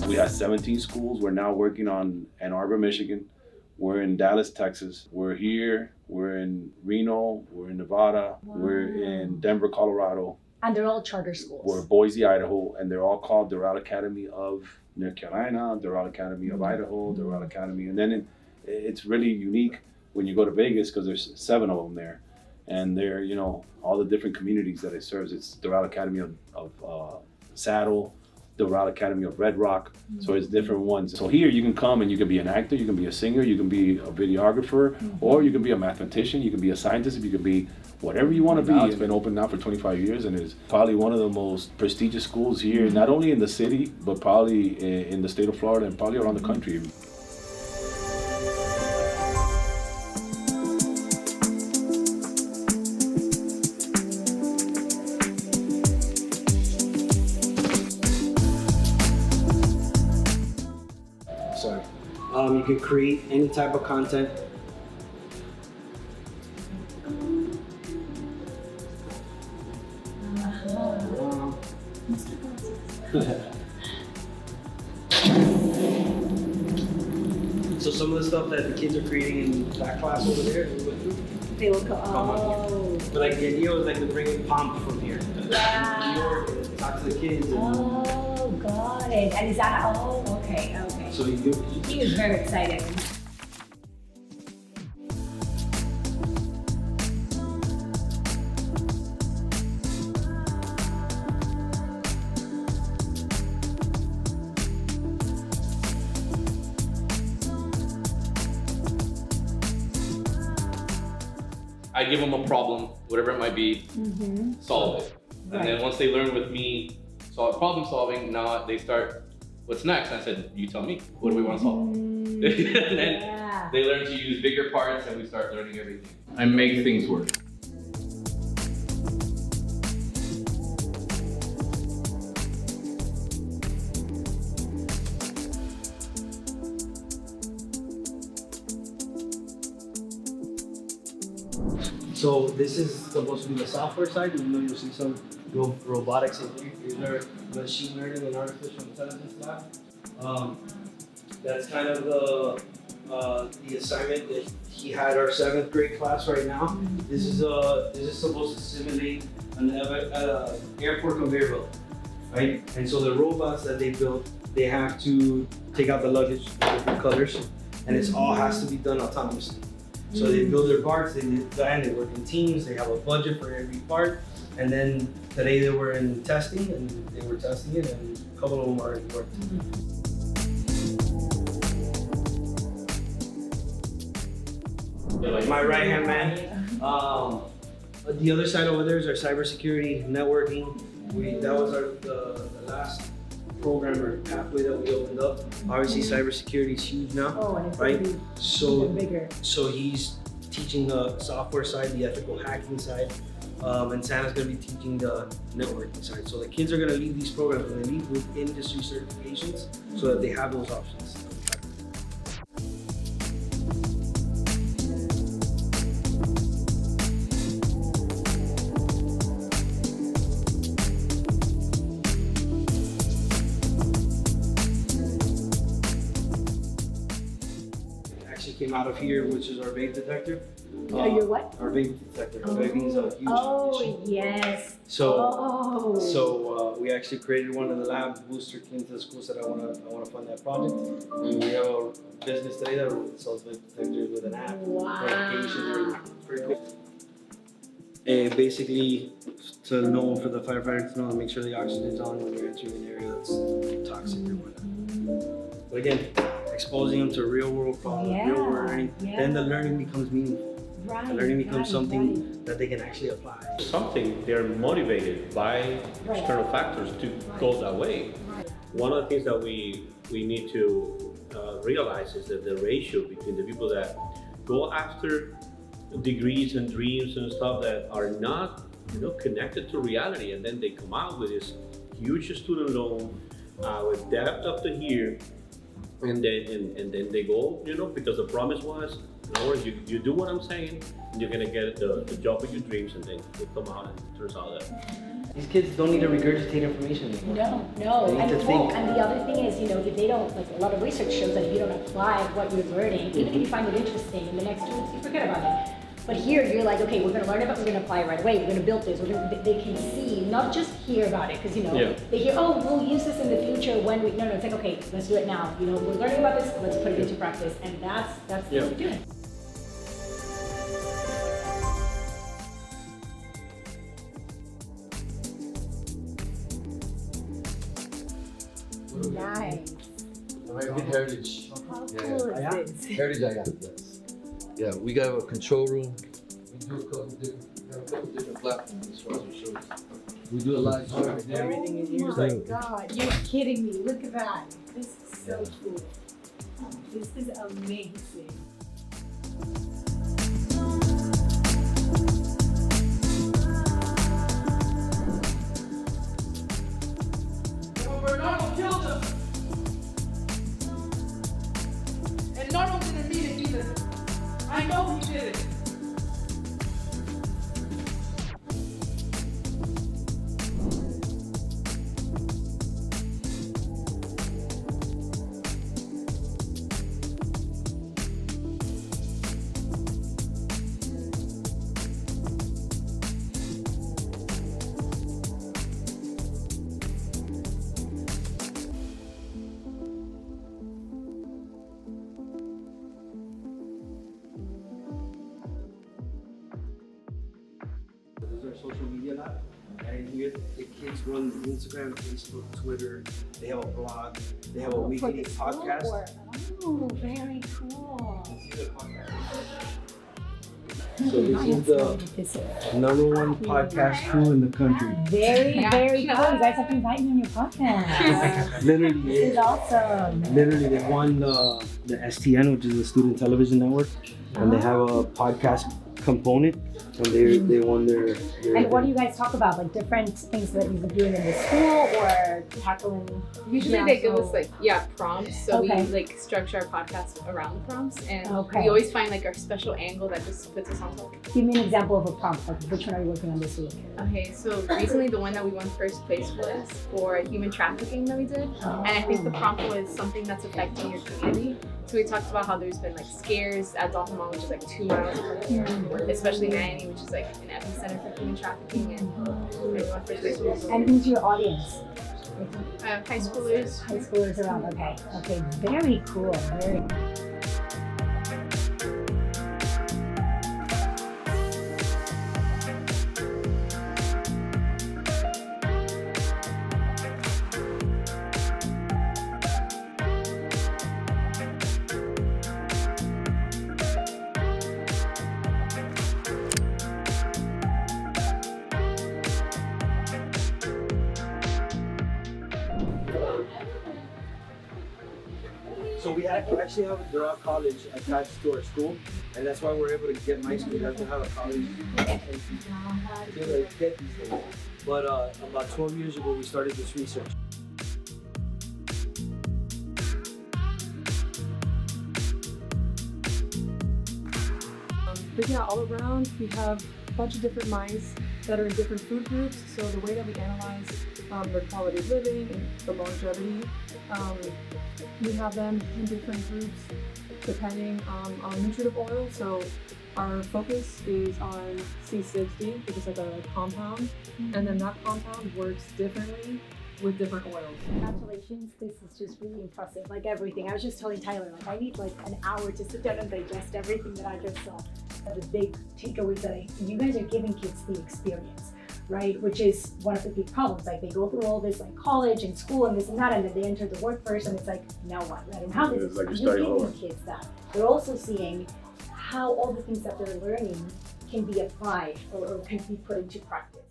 We had 17 schools. We're now working on Ann Arbor, Michigan. We're in Dallas, Texas. We're here. We're in Reno. We're in Nevada. Wow. We're in Denver, Colorado. And they're all charter schools. We're Boise, Idaho, and they're all called Doral Academy of North Carolina, Doral Academy of Idaho, Doral Academy. And then it's really unique when you go to Vegas because there's 7 of them there. And they're, you know, all the different communities that it serves. It's Doral Academy of Saddle, Doral Academy of Red Rock. So it's different ones. So here you can come and you can be an actor, you can be a singer, you can be a videographer, or you can be a mathematician, you can be a scientist, you can be whatever you want to be. It's been open now for 25 years and is probably one of the most prestigious schools here, not only in the city, but probably in the state of Florida and probably around the country. Sorry. You can create any type of content. So some of the stuff that the kids are creating in that class over there, They will go, oh. but like the idea was like to bring in pomp from here. Yeah. New York, and talk to the kids. And Oh, got it. And is that, oh, okay. so He was very excited. I give them a problem, whatever it might be, solve it. And then once they learn with me problem solving, now they start, what's next? And I said, you tell me, what do we want to solve? And then they learn to use bigger parts and we start learning everything. I make things work. So this is supposed to be the software side, even though you'll see some robotics in here. These are machine learning and artificial intelligence lab. That's kind of the assignment that he had our 7th grade class right now. This is supposed to simulate an airport conveyor belt, right? And so the robots that they built, they have to take out the luggage with different colors, and it all has to be done autonomously. So they build their parts, they design, they work in teams, they have a budget for every part. And then today they were in testing and they were testing it and a couple of them already worked. Like my right hand man. The other side over there is our cybersecurity networking. That was the last program or pathway that we opened up. Obviously cybersecurity is huge now, right? So bigger. So he's teaching the software side, the ethical hacking side, and Santa's gonna be teaching the networking side. So the kids are gonna leave these programs and they leave with industry certifications so that they have those options. Came out of here, which is our vape detector. Your what? Our vape detector. Vaping is a huge Oh, yes. So we actually created one in the lab. Booster came to the school, said I want to fund that project. And we have a business today that sells vape detectors with an app. Wow. It's pretty cool. And basically, to know for the firefighters to know to make sure the oxygen's on when you're entering an area that's toxic or whatever. But again, exposing them to real world problems, real world learning, then the learning becomes meaningful. The learning becomes something that they can actually apply. Something they're motivated by external factors to go that way. One of the things that we need to realize is that the ratio between the people that go after degrees and dreams and stuff that are not, connected to reality, and then they come out with this huge student loan with debt up to here. And then they go, because the promise was, in other words, you do what I'm saying, you're gonna get the job of your dreams, and then you come out and it turns out that These kids don't need to regurgitate information anymore. No, They need to think. and the other thing is, if they don't, like a lot of research shows that if you don't apply what you're learning, even if you find it interesting, in the next 2 weeks you forget about it. But here you're like, okay, we're gonna learn it, but we're gonna apply it right away. We're gonna build this. They can see, not just hear about it, because they hear, oh, we'll use this in the future when we. No, it's like, okay, let's do it now. We're learning about this. Let's put it into practice, and that's what we're doing. Nice. American Heritage. How Yeah, cool yeah. is this? Heritage, yes. Yeah, we got a control room. We do a couple different platforms as far as the shows. We do a live show right there. Everything in here is Oh my like God, you're kidding me. Look at that. This is so cool. This is amazing. Bernardo killed him. And Nardo didn't mean it either. I know he did it. This is our social media lab. And here the kids run Instagram, Facebook, Twitter. They have a blog. They have a weekly podcast. Oh, very cool. So this is the #1 podcast crew in the country. Very cool. You guys have to invite me on your podcast. Literally, This is awesome. literally they won the STN, which is the Student Television Network, and they have a podcast component, and they won their And what do you guys talk about? Like different things that you've been doing in the school or tackling? Usually they give us prompts, so Okay. we structure our podcast around the prompts, and Okay. we always find our special angle that just puts us on top. Give me an example of a prompt. Like which one are you working on this week? Okay, so recently the one that we won first place was for human trafficking that we did, and I think the prompt was something that's affecting your community. So we talked about how there's been scares at Dolphin Mall, which is 2 miles from here, especially Miami, which is an epicenter for human trafficking, and we won first place. And who's your audience? High schoolers. High schoolers around. Okay, very cool. Very. So we actually have a Doral College attached to our school, and that's why we're able to get my school. We have to have a college. But about 12 years ago, we started this research. But yeah, all around we have a bunch of different mice that are in different food groups. So the way that we analyze their quality of living and the longevity, we have them in different groups depending on nutritive oil. So our focus is on C60, which is a compound, and then that compound works differently with different oils. Congratulations, this is just really impressive. Like everything, I was just telling Tyler, I need an hour to sit down and digest everything that I just saw. The big takeaways that you guys are giving kids the experience, right? Which is one of the big problems. They go through all this college and school and this and that, and then they enter the workforce and it's now what? I don't have this. It's like you're You're starting giving over. kids that. They're also seeing how all the things that they're learning can be applied or can be put into practice.